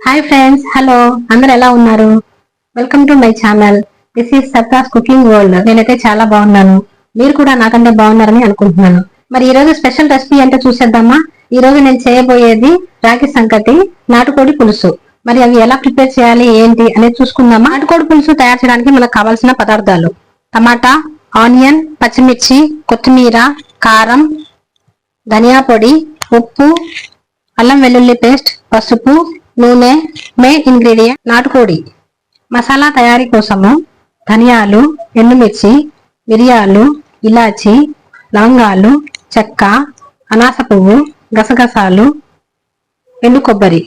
Hi friends, hello. అందరు ఎలా ఉన్నారు? Welcome to my channel. This is సత్తాస్ కుకింగ్ వరల్డ్. నేనైతే చాలా బాగున్నాను. మీరు కూడా నాకంటే బాగున్నారని అనుకుంటున్నాను. మరి ఈ రోజు స్పెషల్ రెసిపీ అంటే చూసేద్దామా? ఈ రోజు నేను చేయబోయేది రాగి సంకటి నాటుకోడి పులుసు. మరి అవి ఎలా ప్రిపేర్ చేయాలి ఏంటి అనేది చూసుకుందామా? నాటుకోడి పులుసు తయారు చేయడానికి మనకు కావాల్సిన పదార్థాలు: టమాటా, ఆనియన్, పచ్చిమిర్చి, కొత్తిమీర, కారం, ధనియా పొడి, ఉప్పు, అల్లం వెల్లుల్లి పేస్ట్, పసుపు, నూనె. మెయిన్ ఇంగ్రీడియంట్ నాటుకోడి. మసాలా తయారీ కోసము ధనియాలు, ఎండుమిర్చి, మిరియాలు, ఇలాచి, లవంగాలు, చెక్క, అనాస పువ్వు, గసగసాలు, ఎండు కొబ్బరి.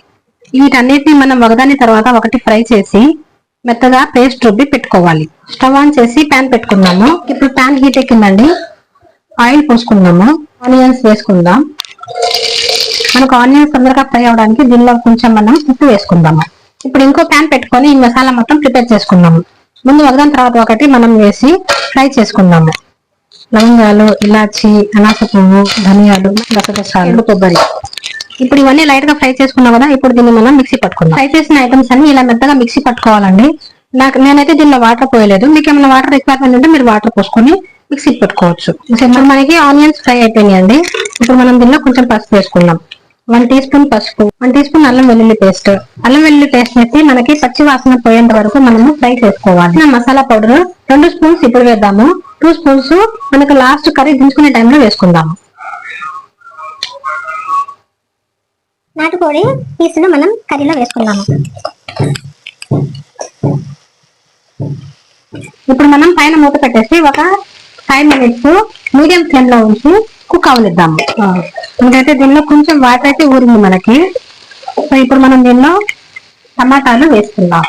వీటన్నిటిని మనం ఒకదాని తర్వాత ఒకటి ఫ్రై చేసి మెత్తగా పేస్ట్ రుబ్బి పెట్టుకోవాలి. స్టవ్ ఆన్ చేసి ప్యాన్ పెట్టుకుందాము. ఇప్పుడు ప్యాన్ హీట్ ఎక్కిందండి. ఆయిల్ పోసుకుందాము. ఆనియన్స్ వేసుకుందాం. మనకు ఆనియన్స్ తొందరగా ఫ్రై అవడానికి దీనిలో కొంచెం మనం ఉప్పు వేసుకుందాము. ఇప్పుడు ఇంకో ప్యాన్ పెట్టుకొని ఈ మసాలా మొత్తం ప్రిపేర్ చేసుకుందాము. ముందు ఒకదాని తర్వాత ఒకటి మనం వేసి ఫ్రై చేసుకుందాము. లవంగాలు, ఇలాచి, అనాస పువ్వు, ధనియాలు, గసగసాలు, కొబ్బరి. ఇప్పుడు ఇవన్నీ లైట్ గా ఫ్రై చేసుకున్నాం కదా. ఇప్పుడు దీన్ని మనం మిక్సీ పట్టుకుందాం. ఫ్రై చేసిన ఐటమ్స్ అన్ని ఇలా మెత్తగా మిక్సీ పట్టుకోవాలండి. నేనైతే దీనిలో వాటర్ పోయలేదు. మీకు ఏమైనా వాటర్ రిక్వైర్మెంట్ ఉంటే మీరు వాటర్ పోసుకొని మిక్సీ పెట్టుకోవచ్చు. ఇప్పుడు మనకి ఆనియన్స్ ఫ్రై అయిపోయినాయండి. ఇప్పుడు మనం దీనిలో కొంచెం పసుపు వేసుకుందాం. 1 టీ స్పూన్ పసుపు, 1 టీ స్పూన్ అల్లం వెల్లుల్లి పేస్ట్. అల్లం వెల్లుల్లి పేస్ట్ వేసి మనకి పచ్చి వాసన పోయేంత వరకు మనము ఫ్రై చేసుకోవాలి. మసాలా పౌడర్ 2 స్పూన్స్ ఇప్పుడు వేద్దాము. 2 స్పూన్స్ మనకు లాస్ట్ కర్రీ దించుకునే టైంలో వేసుకుందాము. నాటుకోడి పీసులు మనం కర్రీలో వేసుకుందాము. ఇప్పుడు మనం పైన మూత పెట్టేసి ఒక 5 మినిట్స్ మీడియం ఫ్లేమ్ లో ఉంచి కుక్ అవనిద్దాము. ఎందుకంటే దీనిలో కొంచెం వాటర్ అయితే ఊరింది మనకి. సో ఇప్పుడు మనం దీనిలో టమాటాలు వేసుకుందాం.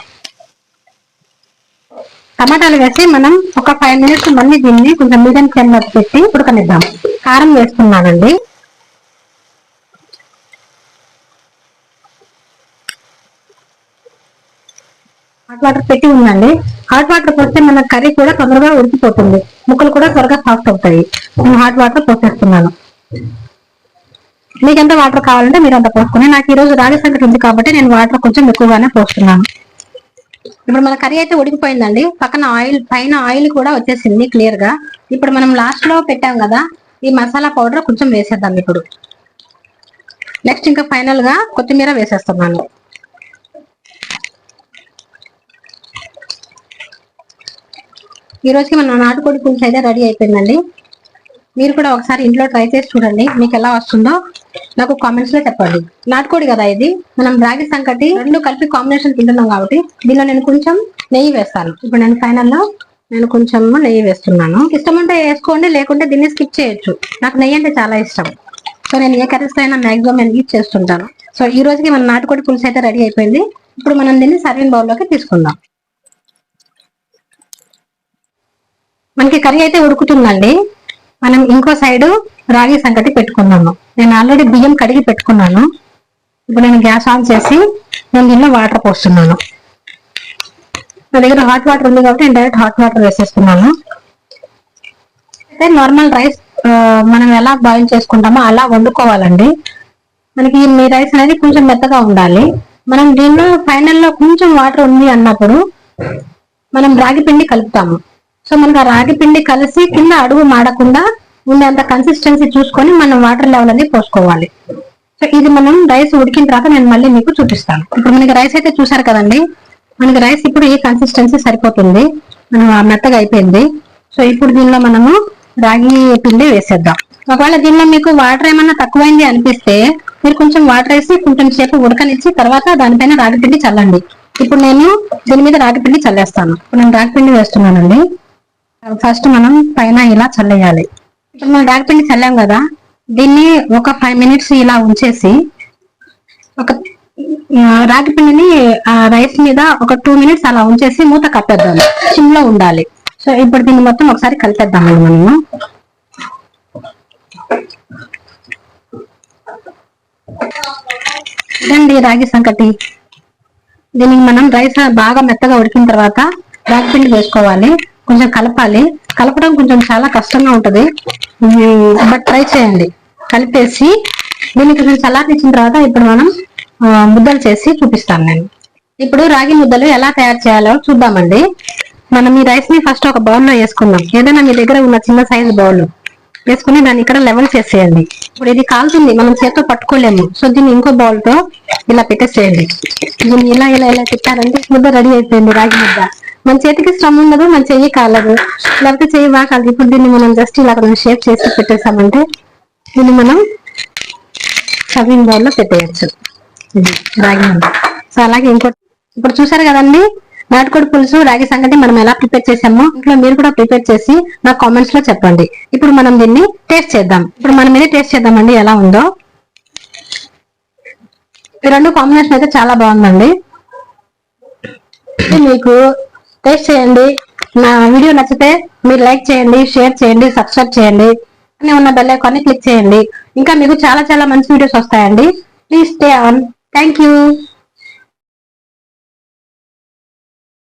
టమాటాలు వేసి మనం ఒక 5 మినిట్స్ మళ్ళీ దీన్ని కొంచెం మీడియం ఫ్లేమ్ లో పెట్టి ఉడకనిద్దాం. కారం వేసుకున్నానండి. హాట్ వాటర్ పెట్టి ఉందండి. హాట్ వాటర్ పోస్తే మన కర్రీ కూడా తొందరగా ఉడికిపోతుంది. ముక్కలు కూడా త్వరగా సాఫ్ట్ అవుతాయి. నేను హాట్ వాటర్ పోసేస్తున్నాను. మీకు ఎంత వాటర్ కావాలంటే మీరు అంత పోసుకుని, నాకు ఈ రోజు రాగి సంకటి ఉంది కాబట్టి నేను వాటర్ కొంచెం ఎక్కువగానే పోస్తున్నాను. ఇప్పుడు మన కర్రీ అయితే ఉడికిపోయిందండి. పైన ఆయిల్ కూడా వచ్చేసింది క్లియర్ గా. ఇప్పుడు మనం లాస్ట్ లో పెట్టాం కదా, ఈ మసాలా పౌడర్ కొంచెం వేసేద్దాం. ఇప్పుడు నెక్స్ట్ ఇంకా ఫైనల్ గా కొత్తిమీర వేసేస్తున్నాను. ఈ రోజుకి మన నాటుకోడి పులుసు అయితే రెడీ అయిపోయిందండి. మీరు కూడా ఒకసారి ఇంట్లో ట్రై చేసి చూడండి. మీకు ఎలా వస్తుందో నాకు కామెంట్స్ లో చెప్పండి. నాటుకోడి కదా ఇది, మనం రాగి సంకటి రెండు కలిపి కాంబినేషన్ తింటున్నాం కాబట్టి దీనిలో నేను కొంచెం నెయ్యి వేస్తాను. ఇప్పుడు నేను ఫైనల్ లో కొంచెం నెయ్యి వేస్తున్నాను. ఇష్టం ఉంటే వేసుకోండి, లేకుంటే దీన్ని స్కిప్ చేయొచ్చు. నాకు నెయ్యి అంటే చాలా ఇష్టం. సో నేను ఏ కర్రీస్ అయినా మాక్సిమం నేను యూజ్ చేస్తుంటాను. సో ఈ రోజుకి మన నాటుకోడి పులుసు అయితే రెడీ అయిపోయింది. ఇప్పుడు మనం దీన్ని సర్వింగ్ బౌల్లోకి తీసుకుందాం. మనకి కర్రీ అయితే ఉడుకుతుందండి. మనం ఇంకో సైడ్ రాగి సంకటి పెట్టుకున్నాము. నేను ఆల్రెడీ బియ్యం కడిగి పెట్టుకున్నాను. ఇప్పుడు నేను గ్యాస్ ఆన్ చేసి నేను దీనిలో వాటర్ పోస్తున్నాను. నా దగ్గర హాట్ వాటర్ ఉంది కాబట్టి నేను డైరెక్ట్ హాట్ వాటర్ వేసేస్తున్నాను. అయితే నార్మల్ రైస్ మనం ఎలా బాయిల్ చేసుకుంటామో అలా వండుకోవాలండి. మనకి మీ రైస్ అనేది కొంచెం మెత్తగా ఉండాలి. మనం దీనిలో ఫైనల్లో కొంచెం వాటర్ ఉంది అన్నప్పుడు మనం రాగి పిండి కలుపుతాము. సో మనకు ఆ రాగి పిండి కలిసి కింద అడుగు మాడకుండా ఉండేంత కన్సిస్టెన్సీ చూసుకొని మనం వాటర్ లెవెల్ అనేది పోసుకోవాలి. సో ఇది మనం రైస్ ఉడికిన తర్వాత నేను మళ్ళీ మీకు చూపిస్తాను. ఇప్పుడు మనకి రైస్ అయితే చూసారు కదండి. మనకి రైస్ ఇప్పుడు ఈ కన్సిస్టెన్సీ సరిపోతుంది. మనం మెత్తగా అయిపోయింది. సో ఇప్పుడు దీనిలో మనము రాగి పిండి వేసేద్దాం. ఒకవేళ దీనిలో మీకు వాటర్ ఏమన్నా తక్కువైంది అనిపిస్తే మీరు కొంచెం వాటర్ వేసి కొంచెం సేపు ఉడకనిచ్చి తర్వాత దానిపైన రాగి పిండి చల్లండి. ఇప్పుడు నేను దీని మీద రాగి పిండి చల్లేస్తాను. ఇప్పుడు నేను రాగి పిండి వేస్తున్నానండి. ఫస్ట్ మనం పైన ఇలా చల్లేయాలి. ఇప్పుడు మనం రాగి పిండి చల్లాం కదా, దీన్ని ఒక 5 మినిట్స్ ఇలా ఉంచేసి ఒక రాగి పిండిని రైస్ మీద ఒక 2 మినిట్స్ అలా ఉంచేసి మూత కట్టేద్దాం. సిమ్ లో ఉండాలి. సో ఇప్పుడు దీన్ని మొత్తం ఒకసారి కలిపేద్దామండి మనము. ఇదండి రాగి సంకటి. దీనికి మనం రైస్ బాగా మెత్తగా ఉడికిన తర్వాత రాగి పిండి వేసుకోవాలి. కొంచెం కలపాలి. కలపడం కొంచెం చాలా కష్టంగా ఉంటది, బట్ ట్రై చేయండి. కలిపేసి దీన్ని కొంచెం చల్లారించిన తర్వాత ఇప్పుడు మనం ముద్దలు చేసి చూపిస్తాను నేను. ఇప్పుడు రాగి ముద్దలు ఎలా తయారు చేయాలో చూద్దామండి. మనం ఈ రైస్ ని ఫస్ట్ ఒక బౌల్లో వేసుకుందాం. ఏదైనా మీ దగ్గర ఉన్న చిన్న సైజు బౌల్ వేసుకుని దాన్ని ఇక్కడ లెవెల్ చేసేయండి. ఇప్పుడు ఇది కాలుతుంది, మనం చేత్తో పట్టుకోలేము. సో దీన్ని ఇంకో బౌల్ తో ఇలా పెట్టేసేయండి. దీన్ని ఇలా ఇలా ఇలా తిప్పారంటే ముద్ద రెడీ అయిపోయింది, రాగి ముద్ద. మన చేతికి శ్రమ ఉండదు, మన చెయ్యి కాలదు, లేకపోతే చెయ్యి బాగా కాలదు. ఇప్పుడు దీన్ని మనం జస్ట్ ఇలా షేప్ చేసి పెట్టేసామంటే దీన్ని మనం సర్వింగ్ బౌల్ లో పెట్టేయచ్చు. ఇది రాగి ముద్ద. సో అలాగే ఇంకోటి ఇప్పుడు చూసారు కదండి, నాటుకోడి పులుసు రాగి సంగటి మనం ఎలా ప్రిపేర్ చేసామో ఇంట్లో మీరు కూడా ప్రిపేర్ చేసి నాకు కామెంట్స్ లో చెప్పండి. ఇప్పుడు మనం దీన్ని టేస్ట్ చేద్దాం. ఇప్పుడు మనం ఇది టేస్ట్ చేద్దామండి ఎలా ఉందో. ఈ రెండు కాంబినేషన్ అయితే చాలా బాగుందండి. మీకు టేస్ట్ చేయండి. నా వీడియో నచ్చితే మీరు లైక్ చేయండి, షేర్ చేయండి, సబ్స్క్రైబ్ చేయండి, అనే ఉన్న బెల్ ఐకాన్ ని క్లిక్ చేయండి. ఇంకా మీకు చాలా చాలా మంచి వీడియోస్ వస్తాయండి. Please stay on. Thank you.